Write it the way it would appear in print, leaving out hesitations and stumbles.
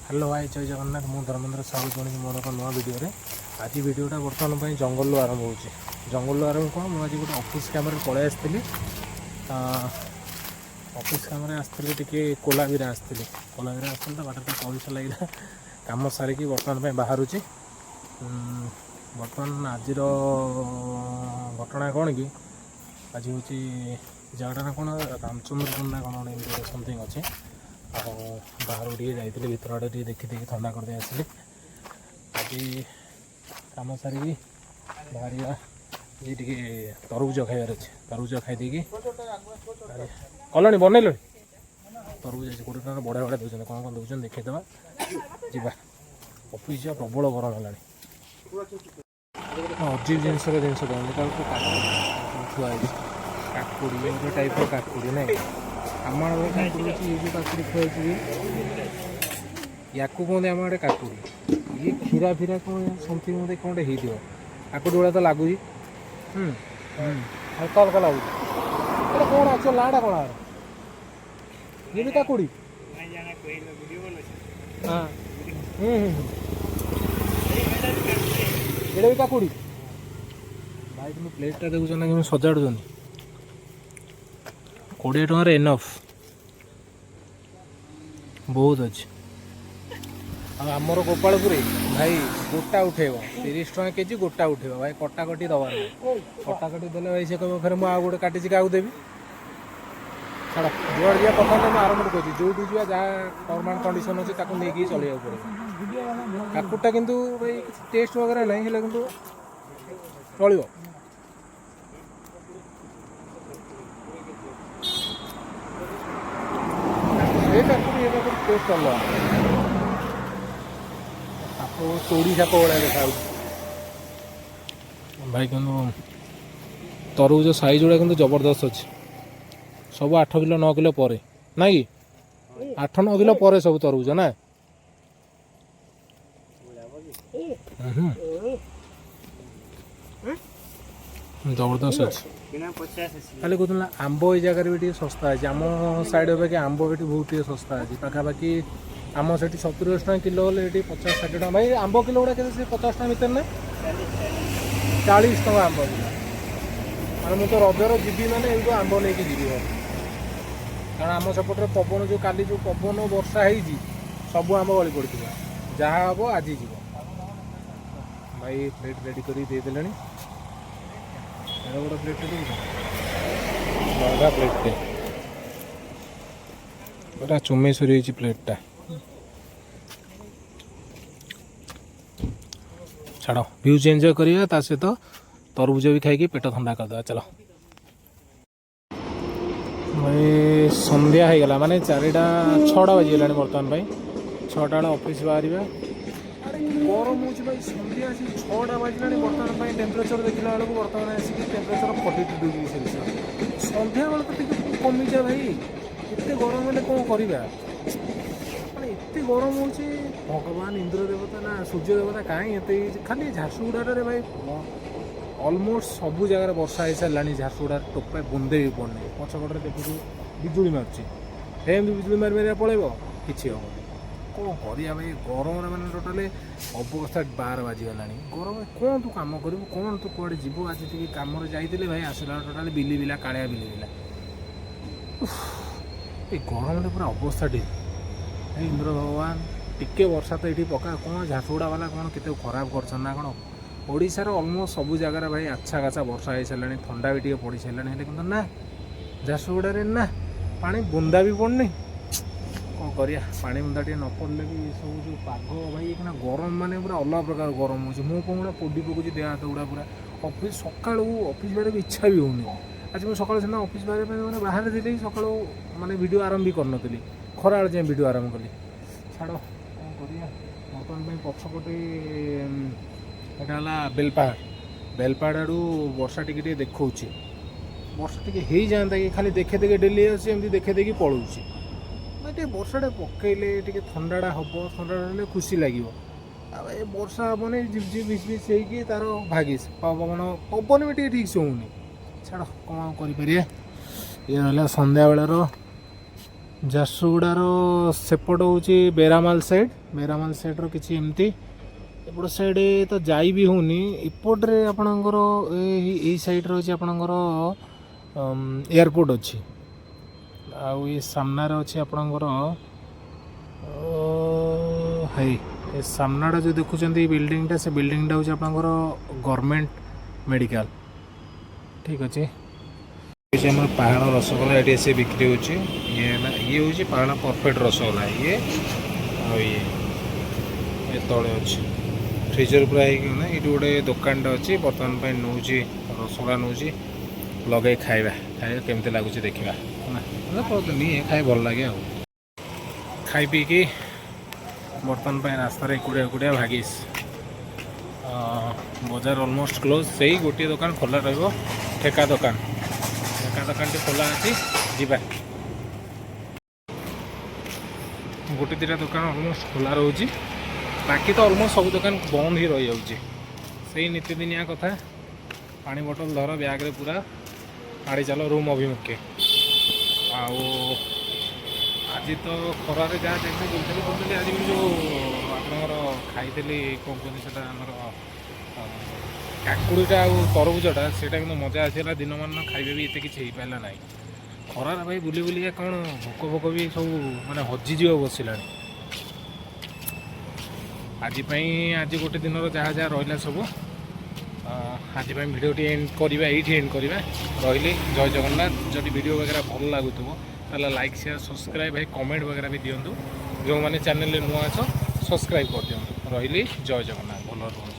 Hello भाई जय जगन्नाथ मु धर्मेंद्र साहू जन मोर एक नुआ वीडियो आज वीडियोटा बर्तमान जंगल आरंभ हो जंगल आरंभ कौन मुझे गोटे ऑफिस काम पलि आसती ऑफिस काम आसती कोलाबीरा आसती तो बाट पैसा लगे कम सारिकी बर्तमान बाहर बर्तमान आज घटना कौन कि आज हूँ जगटा कौन रामचंद्र कुंडा कौन एमती समथिंग अच्छे बाहर जाइए भर आड़े देखी देखी थंडा करदे आसली आज कम सारिकी बाहर ये तरबुज खाइबार अच्छे तरबुज खाई कल बनइल तरबुज गोटे बढ़िया बढ़िया दूसरे कौन कौन दूसरे देखीदे जा ऑफिस जा प्रबल गरम है अजीब जिनस काकुड़ी गोटे टाइप काकुड़ी ना आम काकुड़ी ये जो काकुड़ी खुआई या कहते आम आड़े काकुड़ी ये खीरा फीरा कौन समथिंग मत कौन हो काकुड़ी भाया तो लगुच हल्का हल्का लगुच कौन आस लाटा कौन आर ये भी काकुड़ी हाँ ये भी काकुड़ी भाई तुम प्लेटा देखुच ना कि सजाड़ 20 टकर एनफ बहुत अच्छे आमर गोपालपुर भाई गोटा उठेब 30 टका केजी गोटा उठेब भाई कटाकटी दबार कटाकटी देले भाई से कह फिर मुझे गोटे काटी क्या देवी छाड़ा जुआड़ जा कथा मुझे आरम्भ कर जो जहाँ टर्म एंड कंडीशन अच्छे नहीं चलने पड़े काकुटा किंतु भाई टेस्ट वगैरह नहीं कि चलो टेस्ट अलग आप तोड़ी साप भाया देखा भाई कि तरबुज साइज गुड़ा कि जबरदस्त अच्छे सब 8 किलो 9 किलो पर ना कि 8-9 किलो पर सब तरबुज ना जबरदस्त अच्छे खाली कहते आंब ये जगह भी सस्ता है आम साइड अपेक्षा आंब ये बहुत सस्ता है पाखापाखि आम से 70 टका किलो ये 50-60 टका भाई आंब किलो गुड़ा के 50 टका भर ना 40 टका आंब किलो मुझे तो रजर जीवी मैंने ये आंब नहीं जी कारण आम सेपटे पवन जो काली जो पवन वर्षा है सब आंब गली पड़ा जहाँ हम आज जीव भाई प्लेट रेडी कर गोटे प्लेट लगा प्लेट पूरा चुमेश्वरी प्लेटा छाड़ भ्यूज एंजॉय करवा सहित तरबुज भी खाई पेट ठंडा करदे चलो भाई संध्या हो गला माने 4टा 6टा बाजीगला बर्तमान भाई 6टा बेला ऑफिस बाहर गरम हो भाई संध्या 6टा बाजिला बर्तमान टेम्परेचर देखला बेलू बर्तमान आसिक टेम्परेचर 42 डिग्री सेल्सियस संध्या बेल तो कमी जा भाई एत गरम हेल्ले कौन करवा माने एत गरम हो भगवान इंद्र देवता ना सूर्य देवता कहीं एत खाली झारसुगुड़ा भाई अलमोस्ट सबू जगह वर्षा हो सारा झारसुगुड़ा टोपा बुंदे भी पड़े पछपटे देखु बिजुली मार्ची एमती बिजुली मारी मारिया पड़ेब कि हम कौन करिया भाई गरम मैंने टोटाल अवस्था 12 बाजीगला गरम कौन तू कम करू कौन तू कड़े जीव आज टी कम जाइए भाई आसला टोटाल बिलिबिला कालिया बिलिबिला ये गरम पूरा अवस्था टी इंद्र भगवान टिके वर्षा तो ये पका कौन झारसुगुड़ा वाला कौन केते खराब कर कौन ओडिशार अलमोस्ट सबू जगार भाई अच्छा खासा वर्षा हो सारे थंडा भी पड़ सारे कि ना झारसुगुड़ा ना पानी बुंदा भी पड़नी कौन करिया पानी बुंदा टे न पड़े भी सब जो पाग भाई गरम माने पूरा अलग प्रकार गरम हो मो कौन गुड़ा पोड़ी पकाऊँ देह हाथ गुड़ा पूरा ऑफिस सका ऑफिस बाहर भी इच्छा भी होनी आज मुझे सकाल सीना ऑफिस बाहर बाहर थी सका माने वीडियो आरंभ भी करनी खरा जाए वीडियो आरंभ कली छाड़ कौन करिया बर्तमान पछपटे यहाँ बेलपाड़ आड़ू वर्षा टी देखा वर्षा टी हो जाता कि खाली देखे देखे डेली आमती देखे देखी पलाऊँ वर्षाटा पकईले थंडाटा हम थंडा खुशी लगे वर्षा हेनी झिपझिप भिसभिस हो तार भागिस पवन पवन भी ठीक से होनी छाड़ कौन कर ये रहा संध्या बेलार ଝାରସୁଗୁଡ଼ାର ସେପଟ ହେଉଛି ବେରାମାଲ ସାଇଡ଼୍ର କିଛି ଏମିତି ଏପଟ ସାଇଡ଼୍ ତ ଯାଇ ବି ହେଉନି। ଏପଟରେ ଆପଣଙ୍କର ଏଇ ସାଇଡ଼୍ରେ ହେଉଛି ଆପଣଙ୍କର ଏୟାରପୋର୍ଟ ଅଛି। ଆଉ ଏ ସାମ୍ନାରେ ଅଛି ଆପଣଙ୍କର ହାଇ ଏ ସାମ୍ନାଟା ଯେଉଁ ଦେଖୁଛନ୍ତି ଏଇ ବିଲ୍ଡିଂଟା, ସେ ବିଲ୍ଡିଂଟା ହେଉଛି ଆପଣଙ୍କର ଗଭର୍ଣ୍ଣମେଣ୍ଟ ମେଡ଼ିକାଲ। ଠିକ୍ ଅଛି। ଆମର ପାହାଳ ରସଗୋଲା ଏଠି ଆସି ବିକ୍ରି ହେଉଛି। ଇଏ ହେଲା ଇଏ ହେଉଛି ପାହାଳ ପରଫେକ୍ଟ ରସଗୋଲା। ଇଏ ଆଉ ଇଏ ତଳେ ଅଛି ଫ୍ରିଜର ପୁରା ହେଇକି ନା। ଏଇଠି ଗୋଟେ ଦୋକାନଟା ଅଛି, ବର୍ତ୍ତମାନ ପାଇଁ ନେଉଛି ରସଗୋଲା ନେଉଛି ଲଗେଇ ଖାଇବା କେମିତି ଲାଗୁଛି ଦେଖିବା ହେଲା। ନିଏ ଖାଇ ଭଲ ଲାଗେ ଆଉ। ଖାଇ ପିଇକି ବର୍ତ୍ତମାନ ପାଇଁ ରାସ୍ତାରେ ଏକୁଟିଆ ଭାଗିସ୍। ବଜାର ଅଲମୋଷ୍ଟ କ୍ଲୋଜ୍। ସେଇ ଗୋଟିଏ ଦୋକାନ ଖୋଲା ରହିବ, ଠେକା ଦୋକାନଟି ଖୋଲା ଅଛି। ଯିବା ଗୋଟେ ଦୁଇଟା ଦୋକାନ ଅଲମୋଷ୍ଟ ଖୋଲା ରହୁଛି, ବାକି ତ ଅଲମୋଷ୍ଟ ସବୁ ଦୋକାନ ବନ୍ଦ ହିଁ ରହିଯାଉଛି। ସେଇ ନିତିଦିନିଆ କଥା, ପାଣି ବୋଟଲ ଧର ବ୍ୟାଗରେ ପୁରା ମାଡ଼ି ଚାଲ ରୁମ୍ ଅଭିମୁଖେ। ଆଉ ଆଜି ତ ଖରାରେ ଯାହା ଯେମିତି ବୁଲୁଥିଲି ଆଜି ବି ଯେଉଁ ଆପଣଙ୍କର ଖାଇଥିଲି କ'ଣ କୁହନ୍ତି ସେଟା ଆମର କାକୁଡ଼ିଟା ଆଉ ତରଭୁଜଟା, ସେଇଟା କିନ୍ତୁ ମଜା ଆସିଲା। ଦିନମାନ ଖାଇବା ବି ଏତେ କିଛି ହେଇପାରିଲା ନାହିଁ। ଖରାରେ ଭାଇ ବୁଲିକା କ'ଣ ଭୋକ ବି ସବୁ ମାନେ ହଜିଯିବ ବସିଲାଣି। ଆଜି ଗୋଟେ ଦିନର ଯାହା ରହିଲା ସବୁ ଆଜି ପାଇଁ ଭିଡ଼ିଓଟି ଏଇଠି ଏଣ୍ଡ କରିବା। ରହିଲି, ଜୟ ଜଗନ୍ନାଥ। ଯଦି ଭିଡ଼ିଓ ବଗେରା ଭଲ ଲାଗୁଥିବ ତାହେଲେ ଲାଇକ୍ ସେୟାର ସବସ୍କ୍ରାଇବ୍ ଭାଇ କମେଣ୍ଟ ବଗେରା ବି ଦିଅନ୍ତୁ। ଯେଉଁମାନେ ଚ୍ୟାନେଲରେ ନୂଆ ଅଛ ସବସ୍କ୍ରାଇବ୍ କରିଦିଅନ୍ତୁ। ରହିଲି, ଜୟ ଜଗନ୍ନାଥ। ଭଲ ରୁହନ୍ତୁ।